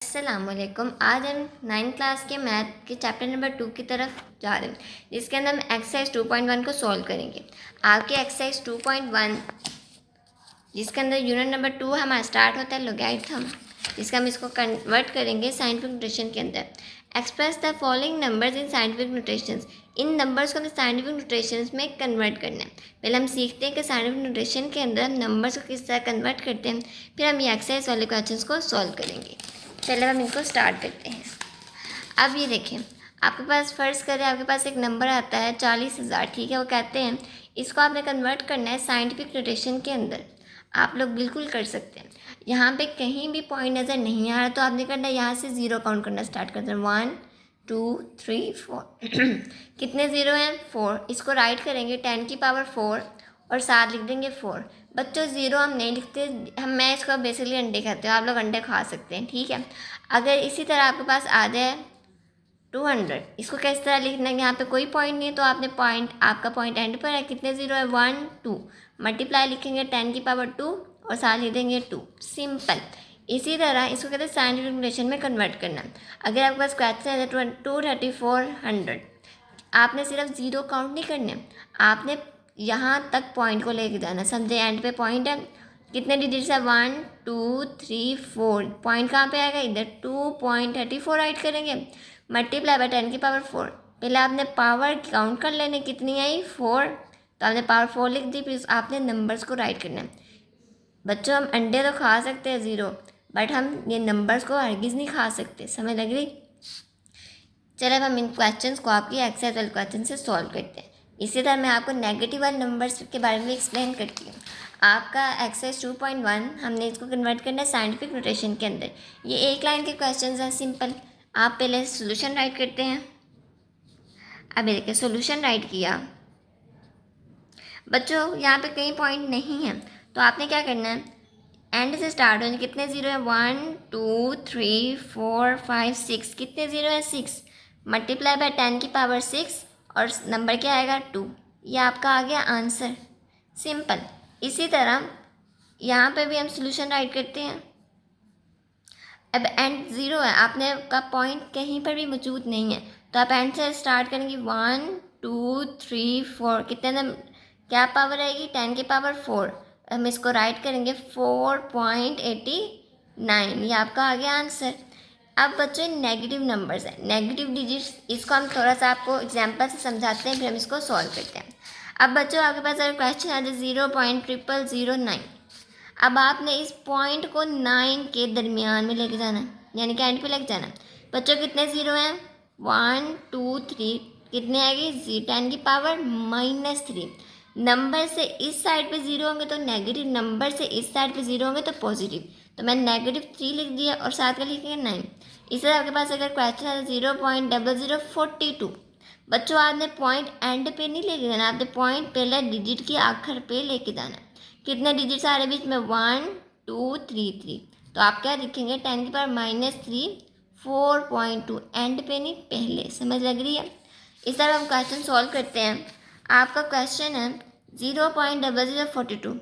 अस्सलामुअलैकुम। आज हम 9th क्लास के मैथ के चैप्टर नंबर 2 की तरफ जा रहे हैं, जिसके अंदर हम एक्सरसाइज 2.1 को सॉल्व करेंगे। आपके एक्सरसाइज 2.1 जिसके अंदर यूनिट नंबर 2 हमारा स्टार्ट होता है लोगैरिथम, जिसका हम इसको कन्वर्ट करेंगे साइंटिफिक नोटेशन के अंदर। Express the following numbers in scientific notations. In numbers को हमें साइंटिफिक नोटेशंस में कन्वर्ट करना है। पहले हम सीखते हैं कि साइंटिफिक नोटेशन के अंदर हम नंबर्स को किस तरह कन्वर्ट करते हैं, फिर हम ये एक्सरसाइज वाले क्वेश्चंस को सॉल्व करेंगे। पहले हम इनको स्टार्ट करते हैं। अब ये देखें, आपके पास फ़र्ज़ करें आपके पास एक नंबर आता है 40,000, ठीक है। वो कहते हैं इसको आपने कन्वर्ट करना है साइंटिफिक नोटेशन के अंदर। आप लोग बिल्कुल कर सकते हैं। यहाँ पे कहीं भी पॉइंट नज़र नहीं आ रहा तो आपने करना है यहाँ से ज़ीरो काउंट करना स्टार्ट कर देना। 1 2 3 4 कितने ज़ीरो हैं? 4। इसको राइट करेंगे 10 की पावर 4 और साथ लिख देंगे 4। बच्चों ज़ीरो हम नहीं लिखते, मैं इसको बेसिकली अंडे कहते हो, आप लोग अंडे खा सकते हैं, ठीक है। अगर इसी तरह आपके पास आ जाए 200, इसको किस तरह लिखना है? यहाँ पे कोई पॉइंट नहीं है तो आपने पॉइंट, आपका पॉइंट एंड पर है। कितने ज़ीरो है? 1 2। मल्टीप्लाई लिखेंगे 10 की पावर 2 और साथ लिख देंगे 2। सिंपल। इसी तरह इसको कहते हैं साइंटिफिक नोटेशन में कन्वर्ट करना। अगर आपके पास क्वेश्चन है 23400, आपने सिर्फ ज़ीरो काउंट नहीं करने, आपने यहाँ तक पॉइंट को लेके जाना। समझे? एंड पे पॉइंट है, कितने डिजिट्स है? 1 2 3 4। पॉइंट कहाँ पे आएगा? इधर 2.34 राइट करेंगे, मल्टीप्लाई बाय 10 की पावर 4। पहले आपने पावर काउंट कर लेने, कितनी आई? 4। तो आपने पावर 4 लिख दी, फिर आपने नंबर्स को राइट करना है। बच्चों हम अंडे तो खा सकते हैं ज़ीरो, बट हम ये नंबर्स को हरगिज़ नहीं खा सकते। समझ लग रही? चलो अब हम इन क्वेश्चंस को आपकी एक्सरसाइज वाले क्वेश्चन से सॉल्व करते हैं। इसी तरह मैं आपको नेगेटिव वाले नंबर्स के बारे में एक्सप्लेन करती हूँ। आपका एक्सरसाइज 2.1 हमने इसको कन्वर्ट करना है साइंटिफिक नोटेशन के अंदर। ये एक लाइन के क्वेश्चंस हैं, सिंपल। आप पहले सोल्यूशन राइट करते हैं। अब ये देखिए, सोल्यूशन राइट किया। बच्चों यहाँ पे कहीं पॉइंट नहीं है तो आपने क्या करना है? एंड से स्टार्ट होने, कितने ज़ीरो है? 1 2 3 4 5 6। कितने ज़ीरो है? 6। मल्टीप्लाई बाय 10 की पावर 6 और नंबर क्या आएगा? 2। ये आपका आ गया आंसर। सिंपल। इसी तरह यहाँ पे भी हम सोल्यूशन राइट करते हैं। अब एंड ज़ीरो है, आपने का पॉइंट कहीं पर भी मौजूद नहीं है तो आप एंड से स्टार्ट करेंगे। 1 2 3 4। कितने क्या पावर आएगी? 10 की पावर 4। हम इसको राइट करेंगे 4.89। ये आपका आ गया आंसर। अब बच्चों नेगेटिव नंबर्स हैं, नेगेटिव डिजिट्स, इसको हम थोड़ा सा आपको एग्जांपल से समझाते हैं, फिर हम इसको सॉल्व करते हैं। अब बच्चों आपके पास अगर क्वेश्चन आ जाए 0.0009, अब आपने इस पॉइंट को 9 के दरमियान में लेके जाना है, यानी कि एंड पे लेके जाना है। बच्चों कितने ज़ीरो हैं? 1 2 3। कितने आएगी? 10 की पावर -3। नंबर से इस साइड पे ज़ीरो होंगे तो नेगेटिव, नंबर से इस साइड पे ज़ीरो होंगे तो पॉजिटिव। तो मैंने -3 लिख दिया और साथ का लिखेंगे 9। इस तरह आपके पास अगर क्वेश्चन है 0.0042। बच्चों आपने पॉइंट एंड पे नहीं लेके जाना, आपने पॉइंट पहले डिजिट की आखिर पे लेके जाना। कितने डिजिट्स आ रहे बीच में? 1 2 3 3। तो आप क्या लिखेंगे? 10 की पावर -3 4.2। एंड पे नहीं, पहले। समझ लग रही है? इस तरह हम क्वेश्चन सॉल्व करते हैं। आपका क्वेश्चन है 0.0042।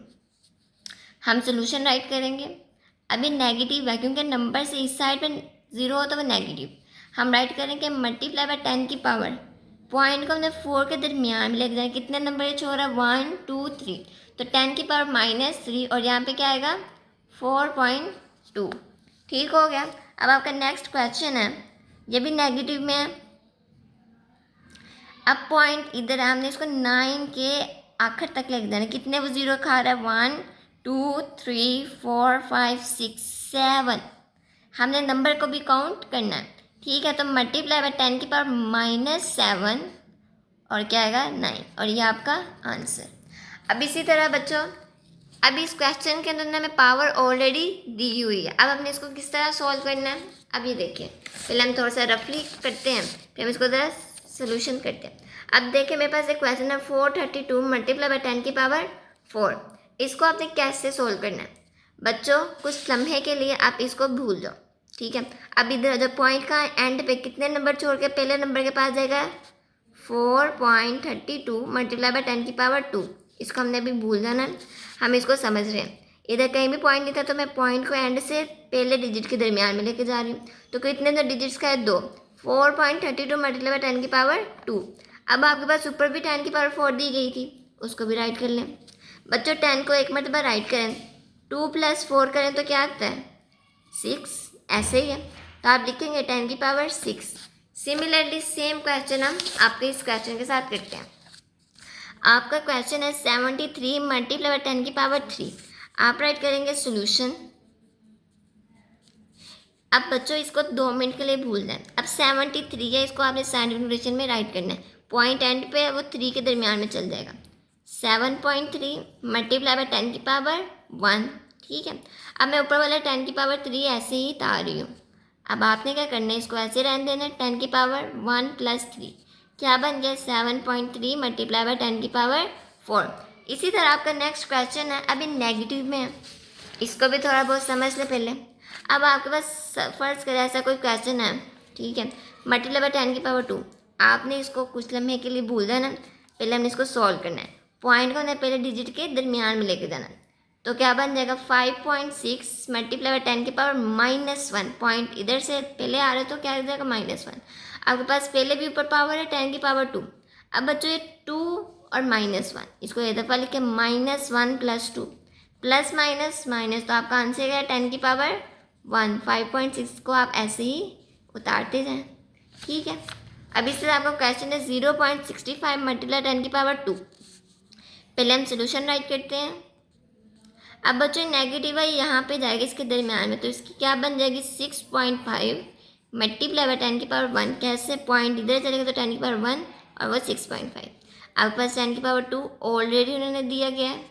हम सोल्यूशन राइट करेंगे। अभी नेगेटिव है क्योंकि नंबर से इस साइड पे ज़ीरो हो तो वो नेगेटिव। हम राइट करेंगे मल्टीप्लाई बाय 10 की पावर, पॉइंट को हमने 4 के दरमियान में लेके जाए। कितने नंबर छोड़ रहा है? 1 2 3। तो 10 की पावर -3 और यहाँ पे क्या आएगा? 4.2। ठीक हो गया। अब आपका नेक्स्ट क्वेश्चन है, ये भी नेगेटिव में है। अब पॉइंट इधर है, हमने इसको 9 के आखिर तक लेके जाना है। कितने वो ज़ीरो खा रहा है? 1 2 3 4 5 6 7। हमने नंबर को भी काउंट करना है, ठीक है। तो मल्टीप्लाई बाय 10 की पावर -7 और क्या आएगा? 9। और ये आपका आंसर। अब इसी तरह बच्चों, अब इस क्वेश्चन के अंदर हमें पावर ऑलरेडी दी हुई है। अब हमने इसको किस तरह सॉल्व करना है? अब ये देखिए, पहले हम थोड़ा सा रफली करते हैं, फिर हम इसको ज़रा सोल्यूशन करते हैं। अब देखिए मेरे पास एक क्वेश्चन है 432 मल्टीप्लाई बाय 10 की पावर 4। इसको आपने कैसे सोल्व करना है? बच्चों कुछ लम्हे के लिए आप इसको भूल जाओ, ठीक है। अब इधर जो पॉइंट का एंड पे कितने नंबर छोड़ के पहले नंबर के पास जाएगा? 4.32 मल्टीप्लाई बाय 10 की पावर 2। इसको हमने अभी भूल जाना है, हम इसको समझ रहे हैं। इधर कहीं भी पॉइंट नहीं था तो मैं पॉइंट को एंड से पहले डिजिट के दरमियान में लेके जा रही हूँ। तो कितने तो डिजिट्स का है 2, 4.32 मल्टीप्लाई बाय 10 की पावर 2। अब आपके पास ऊपर भी 10 की पावर 4 दी गई थी, उसको भी राइट कर लें। बच्चों 10 को एक मरतबा राइट करें, 2 + 4 करें तो क्या आता है 6, ऐसे ही है। तो आप लिखेंगे 10 की पावर 6। सिमिलरली सेम क्वेश्चन हम आपके इस क्वेश्चन के साथ करते हैं। आपका क्वेश्चन है 73 मल्टीप्लाई बाय 10 की पावर 3। आप राइट करेंगे सोल्यूशन। अब बच्चों इसको 2 मिनट के लिए भूल जाएं। अब 73 है, इसको आपने साइंटिफिक नोटेशन में राइट करना है। पॉइंट एंड पे है वो 3 के दरमियान में चल जाएगा। 7.3 मल्टीप्लाई बाय 10 की पावर 1। ठीक है, अब मैं ऊपर वाला 10 की पावर 3 ऐसे ही उतार रही हूँ। अब आपने क्या करना है, इसको ऐसे रहने देना है। 10 की पावर 1 + 3 क्या बन गया 7.3 मल्टीप्लाई बाय 10 की पावर 4। इसी तरह आपका नेक्स्ट क्वेश्चन है, अभी नेगेटिव में है, इसको भी थोड़ा बहुत समझ ले पहले। अब आपके पास फर्ज करें ऐसा कोई क्वेश्चन है, ठीक है, मल्टीप्लाई बाय 10 की पावर 2। आपने इसको कुछ लम्हे के लिए भूल जाना, पहले हमने इसको सॉल्व करना है। पॉइंट को हमने पहले डिजिट के दरमियान में लेके जाना। तो क्या बन जाएगा 5.6 मल्टीप्लाई बाय 10 की पावर -1। पॉइंट इधर से पहले आ रहे तो क्या आ जाएगा -1। आपके पास पहले भी ऊपर पावर है 10 की पावर 2। अब बच्चों ये 2 और -1, इसको ये दफ़ा लिखे -1 + 2 प्लस माइनस माइनस, तो आपका आंसर है 10 की पावर 1। 5.6 को आप ऐसे ही उतारते जाएं। ठीक है, अब इससे आपका क्वेश्चन है 0.65 मल्टीप्लाई 10 की पावर 2। पहले हम सोल्यूशन राइट करते हैं। अब बच्चों नेगेटिव है यहाँ पे जाएगी इसके दरमियान में, तो इसकी क्या बन जाएगी 6.5 मल्टीप्लाई बाय 10 की पावर 1। कैसे, पॉइंट इधर चलेगा तो 10 की पावर 1 और वो 6.5। आपके पास 10 की पावर 2 ऑलरेडी उन्होंने दिया गया है,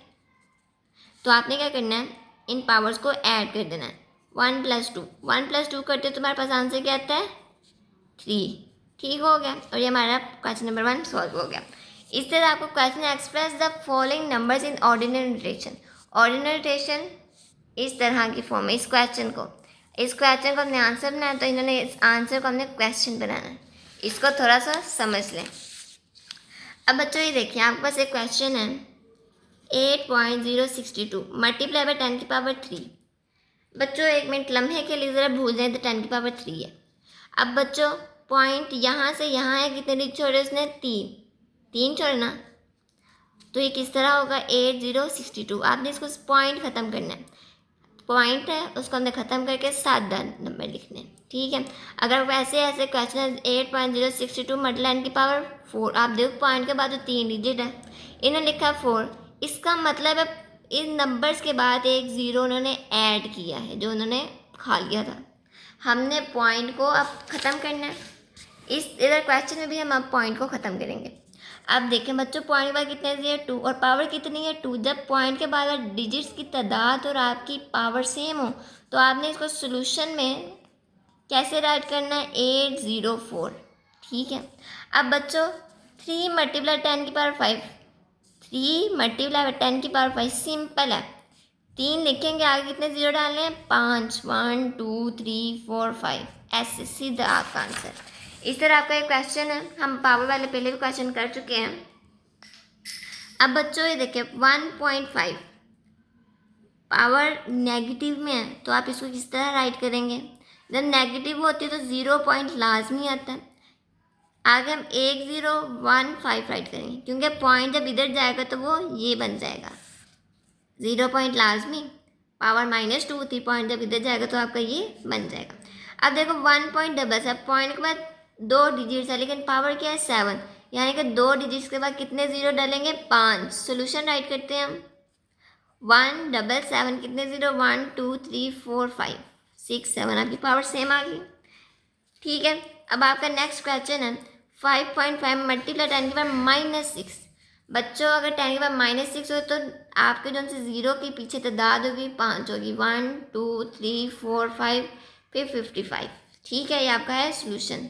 तो आपने क्या करना है, इन पावर्स को ऐड कर देना है। 1 + 2, 1 + 2 करते तुम्हारे पास आंसर क्या आता है 3। ठीक हो गया, और ये हमारा क्वेश्चन नंबर 1 सॉल्व हो गया। इस तरह आपको question express the following numbers in ordinal notation. Ordinal notation इस तरह की फॉर्म है। इस क्वेश्चन को हमने आंसर बनाया, तो इन्होंने इस आंसर को हमने क्वेश्चन बनाना है। इसको थोड़ा सा समझ लें। अब बच्चों ये देखिए, आपके पास एक क्वेश्चन है 8.062 मल्टीप्लाई बाय 10 की पावर 3। बच्चों एक मिनट लम्हे के लिए ज़रा भूल जाए तो 10 की पावर 3 है। अब बच्चों पॉइंट यहाँ से यहाँ है, कितने डिजिट छोड़े उसने 3 छोड़े ना, तो ये किस तरह होगा 8062। आपने इसको पॉइंट ख़त्म करना है, पॉइंट है उसको हमने ख़त्म करके 7 नंबर लिखने हैं। ठीक है, अगर वैसे ऐसे क्वेश्चन 8.062 मल्टीप्लाई 10 की पावर 4, आप देखो पॉइंट के बाद तो 3 डिजिट है, इन्होंने लिखा 4, इसका मतलब है इन नंबर्स के बाद एक ज़ीरो उन्होंने ऐड किया है जो उन्होंने खा लिया था। हमने पॉइंट को अब ख़त्म करना है। इस इधर क्वेश्चन में भी हम अब पॉइंट को ख़त्म करेंगे। अब देखें बच्चों, पॉइंट के बाद कितने दिए 2 और पावर कितनी है 2। जब पॉइंट के बाद डिजिट्स की तादाद और आपकी पावर सेम हो तो आपने इसको सोल्यूशन में कैसे राइट करना है 804। ठीक है, अब बच्चों 3 मल्टीप्लाई 10 की पावर 5, 3 मल्टीप्लाई 10 की पावर 5 सिंपल है। 3 लिखेंगे, आगे कितने ज़ीरो डालने हैं 5, 1 2 3 4 5, ऐसे सीधा आपका आंसर। इस तरह आपका एक क्वेश्चन है, हम पावर वाले पहले भी क्वेश्चन कर चुके हैं। अब बच्चों ये देखिए 1.5 पावर नेगेटिव में है, तो आप इसको किस तरह राइट करेंगे। जब नेगेटिव होती है तो 0 पॉइंट लाजमी आता है। आगे हम 1015 राइट करेंगे, क्योंकि पॉइंट जब इधर जाएगा तो वो ये बन जाएगा 0 पॉइंट लाजमी, पावर -2 थी, पॉइंट जब इधर जाएगा तो आपका ये बन जाएगा। अब देखो 1.7 पॉइंट के बाद 2 डिजिट्स है, लेकिन पावर क्या है 7, यानी कि 2 डिजिट्स के बाद कितने ज़ीरो डालेंगे 5। सोल्यूशन राइट करते हैं हम 177, कितने ज़ीरो 1 2 3 4 5 6 7, आपकी पावर सेम आ गई। ठीक है, अब आपका नेक्स्ट क्वेश्चन है 5.5 मल्टीप्लाई 10 की पावर -6। बच्चों अगर 10 की पावर -6 हो तो आपके जो से ज़ीरो के पीछे तादाद होगी 5 होगी, 1 2 3 4 5 फिर 55। ठीक है, ये आपका है सोल्यूशन।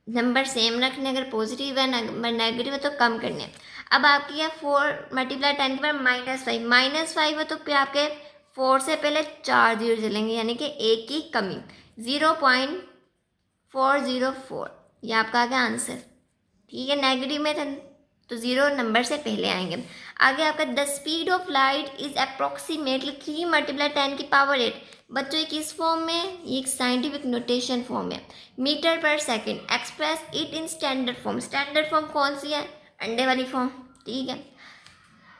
नंबर सेम रखने, अगर पॉजिटिव है नंबर नेगेटिव है तो कम करने। अब आपकी है 4 मल्टीप्लाई 10 की पावर -5 है, तो फिर आपके 4 से पहले 4 जीरो चलेंगे, यानी कि एक की कमी 0.404, ये आपका आ गया आंसर। ठीक है, नेगेटिव में था तो 0 नंबर से पहले आएंगे। आगे आपका the speed of light is approximately 3 × 10⁸। बच्चों ये किस फॉर्म में, ये एक साइंटिफिक नोटेशन फॉर्म है। मीटर पर second, express it in standard form. Standard form कौन सी है, अंडे वाली फॉर्म, ठीक है।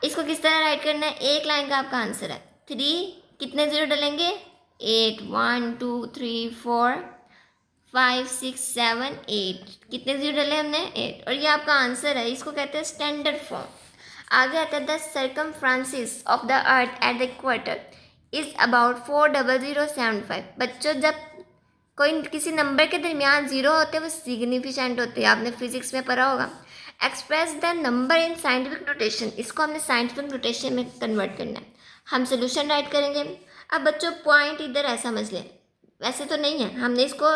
इसको किस तरह राइट करना है, एक लाइन का आपका आंसर है। 3 कितने 0 डलेंगे, 8, 1 2 3 4 5 6 7 8, कितने 0 डले हमने, 8, और ये आपका आंसर है। इसको कहते हैं स्टैंडर्ड फॉर्म। आगे आता है the circumference of the earth at the equator is about 40075। बच्चों जब कोई किसी नंबर के दरमियान 0 होते हैं वो सिग्निफिकेंट होते हैं, आपने फिजिक्स में पढ़ा होगा। Express the number in scientific notation, इसको हमने साइंटिफिक नोटेशन में कन्वर्ट करना है। हम सोल्यूशन राइट करेंगे। अब बच्चों पॉइंट इधर ऐसा समझ लें, वैसे तो नहीं है, हमने इसको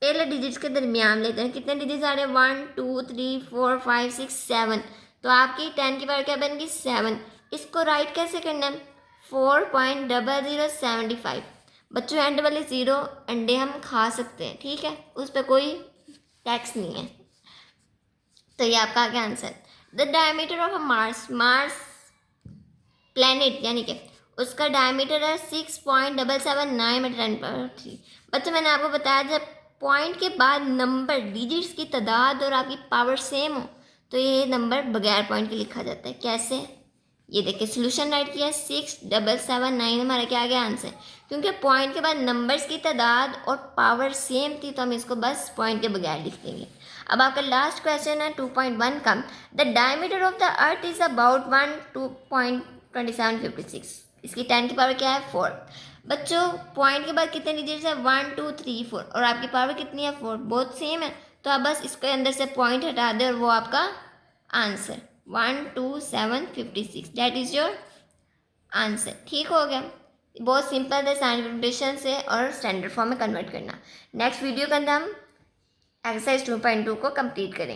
पहले डिजिट्स के दरमियान लेते हैं। कितने डिजिट्स आ रहे हैं, 1 2 3 4 5 6 7, तो आपकी 10 की पावर क्या बनेगी, 7। इसको राइट कैसे करना है, 4.0075। बच्चों एंड वाले 0 अंडे हम खा सकते हैं, ठीक है, उस पर कोई टैक्स नहीं है। तो ये आपका आ गया answer. The diameter of a Mars, Mars planet यानी कि उसका डायमीटर है 6.779 मीटर पर 3। बच्चों मैंने आपको बताया जब पॉइंट के बाद नंबर डिजिट्स की तादाद और आपकी पावर सेम हो तो ये नंबर बगैर पॉइंट के लिखा जाता है। कैसे, ये देखिए सोल्यूशन राइट किया, 6779 हमारा क्या आ गया आंसर। क्योंकि पॉइंट के बाद नंबर्स की तादाद और पावर सेम थी तो हम इसको बस पॉइंट के बगैर लिख देंगे। अब आपका लास्ट क्वेश्चन है 2.1 का। The diameter of the earth is about 2.2756। इसकी 10 की पावर क्या है, 4। बच्चों पॉइंट के बाद कितने डिजिट्स है, 1 2 3 4, और आपकी पावर कितनी है, 4, बहुत सेम है। तो आप बस इसके अंदर से पॉइंट हटा दें और वो आपका answer 12756, that is your answer. ठीक हो गया, बहुत सिंपल है साइंटिफिक नोटेशन से और स्टैंडर्ड फॉर्म में कन्वर्ट करना। नेक्स्ट वीडियो के अंदर हम एक्सरसाइज 2.2 को कंप्लीट करेंगे।